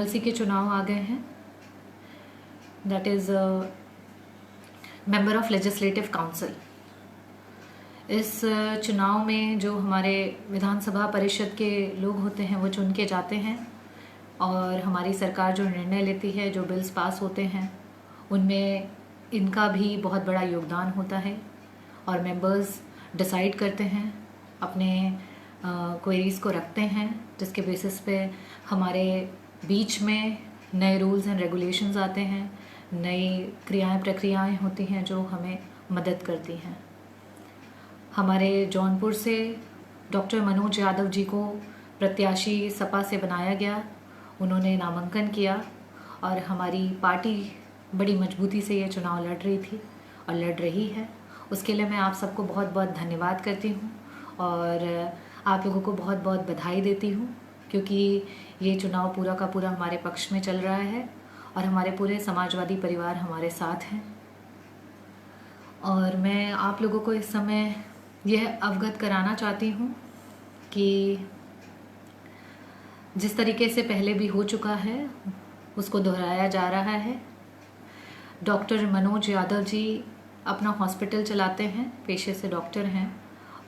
MLC के चुनाव आ गए हैं, that is member of legislative council. इस चुनाव में जो हमारे विधानसभा परिषद के लोग होते हैं वो चुन के जाते हैं और हमारी सरकार जो निर्णय लेती है, जो बिल्स पास होते हैं, उनमें इनका भी बहुत बड़ा योगदान होता है और मेंबर्स डिसाइड करते हैं, अपने क्वेरीज़ को रखते हैं, जिसके बेसिस पे हमारे बीच में नए रूल्स एंड रेगुलेशंस आते हैं, नई क्रियाएं प्रक्रियाएं होती हैं जो हमें मदद करती हैं। हमारे जौनपुर से डॉक्टर मनोज यादव जी को प्रत्याशी सपा से बनाया गया। उन्होंने नामांकन किया और हमारी पार्टी बड़ी मजबूती से ये चुनाव लड़ रही थी और लड़ रही है। उसके लिए मैं आप सबको बहुत बहुत धन्यवाद करती हूँ और आप लोगों को बहुत बहुत बधाई देती हूँ, क्योंकि ये चुनाव पूरा का पूरा हमारे पक्ष में चल रहा है और हमारे पूरे समाजवादी परिवार हमारे साथ हैं। और मैं आप लोगों को इस समय यह अवगत कराना चाहती हूँ कि जिस तरीके से पहले भी हो चुका है उसको दोहराया जा रहा है। डॉक्टर मनोज यादव जी अपना हॉस्पिटल चलाते हैं, पेशे से डॉक्टर हैं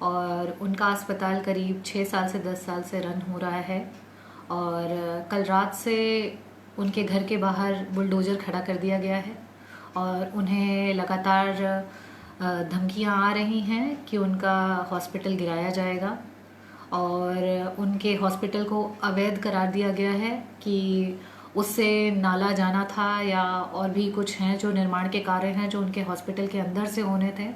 और उनका अस्पताल करीब 6 साल से 10 साल से रन हो रहा है। और कल रात से उनके घर के बाहर बुलडोज़र खड़ा कर दिया गया है और उन्हें लगातार धमकियां आ रही हैं कि उनका हॉस्पिटल गिराया जाएगा और उनके हॉस्पिटल को अवैध करार दिया गया है कि उससे नाला जाना था या और भी कुछ हैं जो निर्माण के कार्य हैं जो उनके हॉस्पिटल के अंदर से होने थे।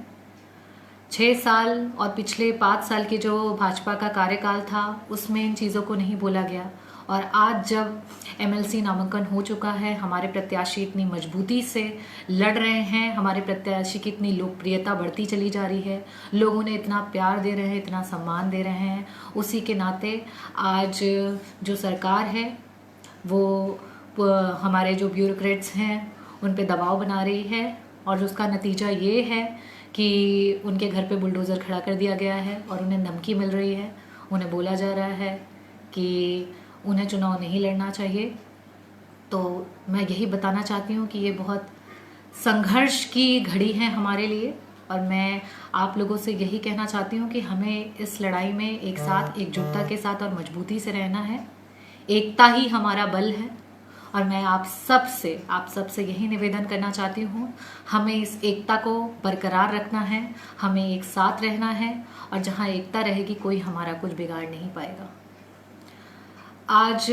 6 साल और पिछले 5 साल के जो भाजपा का कार्यकाल था उसमें इन चीज़ों को नहीं बोला गया और आज जब एमएलसी नामांकन हो चुका है, हमारे प्रत्याशी इतनी मजबूती से लड़ रहे हैं, हमारे प्रत्याशी की इतनी लोकप्रियता बढ़ती चली जा रही है, लोग उन्हें इतना प्यार दे रहे हैं, इतना सम्मान दे रहे हैं, उसी के नाते आज जो सरकार है वो हमारे जो ब्यूरोक्रेट्स हैं उन पे दबाव बना रही है और उसका नतीजा ये है कि उनके घर पे बुलडोज़र खड़ा कर दिया गया है और उन्हें धमकी मिल रही है। उन्हें बोला जा रहा है कि उन्हें चुनाव नहीं लड़ना चाहिए। तो मैं यही बताना चाहती हूँ कि ये बहुत संघर्ष की घड़ी है हमारे लिए और मैं आप लोगों से यही कहना चाहती हूँ कि हमें इस लड़ाई में एक साथ, एकजुटता के साथ और मजबूती से रहना है। एकता ही हमारा बल है और मैं आप सबसे यही निवेदन करना चाहती हूँ, हमें इस एकता को बरकरार रखना है, हमें एक साथ रहना है और जहाँ एकता रहेगी कोई हमारा कुछ बिगाड़ नहीं पाएगा। आज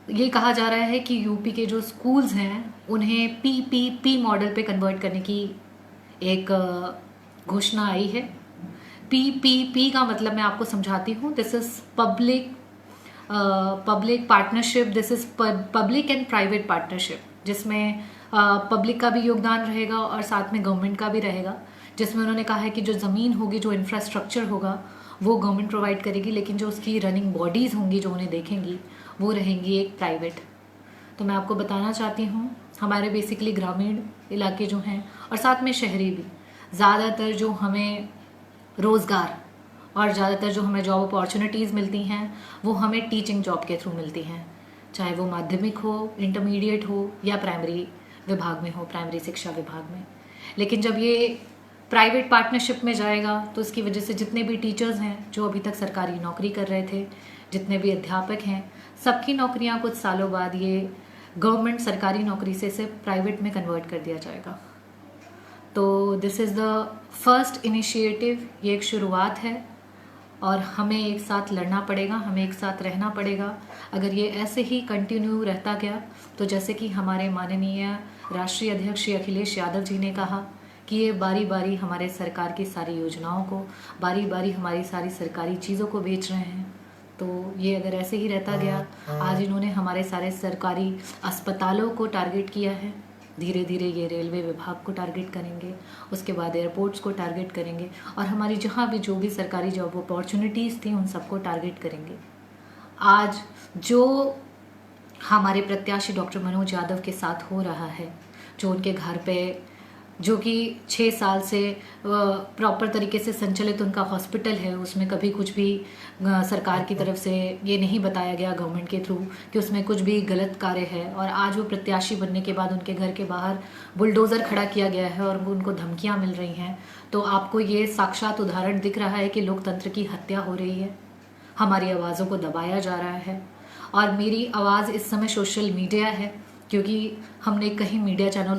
ये कहा जा रहा है कि यूपी के जो स्कूल्स हैं उन्हें पीपीपी मॉडल पे कन्वर्ट करने की एक घोषणा आई है। पीपीपी का मतलब मैं आपको समझाती हूँ। This is public partnership, this is public and private partnership, जिसमें पब्लिक का भी योगदान रहेगा और साथ में गवर्नमेंट का भी रहेगा। जिसमें उन्होंने कहा है कि जो ज़मीन होगी, जो इंफ्रास्ट्रक्चर होगा वो गवर्नमेंट प्रोवाइड करेगी, लेकिन जो उसकी रनिंग बॉडीज़ होंगी जो उन्हें देखेंगी वो रहेंगी एक प्राइवेट। तो मैं आपको बताना चाहती हूँ, हमारे बेसिकली ग्रामीण इलाके जो हैं और साथ में शहरी भी, ज़्यादातर जो हमें रोज़गार और ज़्यादातर जो हमें जॉब अपॉर्चुनिटीज़ मिलती हैं वो हमें टीचिंग जॉब के थ्रू मिलती हैं, चाहे वो माध्यमिक हो, इंटरमीडिएट हो या प्राइमरी विभाग में हो, प्राइमरी शिक्षा विभाग में। लेकिन जब ये प्राइवेट पार्टनरशिप में जाएगा तो इसकी वजह से जितने भी टीचर्स हैं जो अभी तक सरकारी नौकरी कर रहे थे, जितने भी अध्यापक हैं, सबकी नौकरियां कुछ सालों बाद ये गवर्नमेंट सरकारी नौकरी से सिर्फ प्राइवेट में कन्वर्ट कर दिया जाएगा। तो this is the first initiative, ये एक शुरुआत है और हमें एक साथ लड़ना पड़ेगा, हमें एक साथ रहना पड़ेगा। अगर ये ऐसे ही कंटिन्यू रहता गया तो जैसे कि हमारे माननीय राष्ट्रीय अध्यक्ष श्री अखिलेश यादव जी ने कहा कि ये बारी बारी हमारे सरकार की सारी योजनाओं को, बारी बारी हमारी सारी सरकारी चीज़ों को बेच रहे हैं, तो ये अगर ऐसे ही रहता गया, आज इन्होंने हमारे सारे सरकारी अस्पतालों को टारगेट किया है, धीरे धीरे ये रेलवे विभाग को टारगेट करेंगे, उसके बाद एयरपोर्ट्स को टारगेट करेंगे और हमारी जहाँ भी जो भी सरकारी जॉब अपॉर्चुनिटीज़ थी उन सबको टारगेट करेंगे। आज जो हमारे प्रत्याशी डॉक्टर मनोज यादव के साथ हो रहा है, जो उनके घर पे जो कि 6 साल से प्रॉपर तरीके से संचालित उनका हॉस्पिटल है, उसमें कभी कुछ भी सरकार की तरफ से ये नहीं बताया गया गवर्नमेंट के थ्रू कि उसमें कुछ भी गलत कार्य है। और आज वो प्रत्याशी बनने के बाद उनके घर के बाहर बुलडोज़र खड़ा किया गया है और उनको धमकियां मिल रही हैं। तो आपको ये साक्षात उदाहरण दिख रहा है कि लोकतंत्र की हत्या हो रही है, हमारी आवाज़ों को दबाया जा रहा है। और मेरी आवाज़ इस समय सोशल मीडिया है, क्योंकि हमने कहीं मीडिया चैनल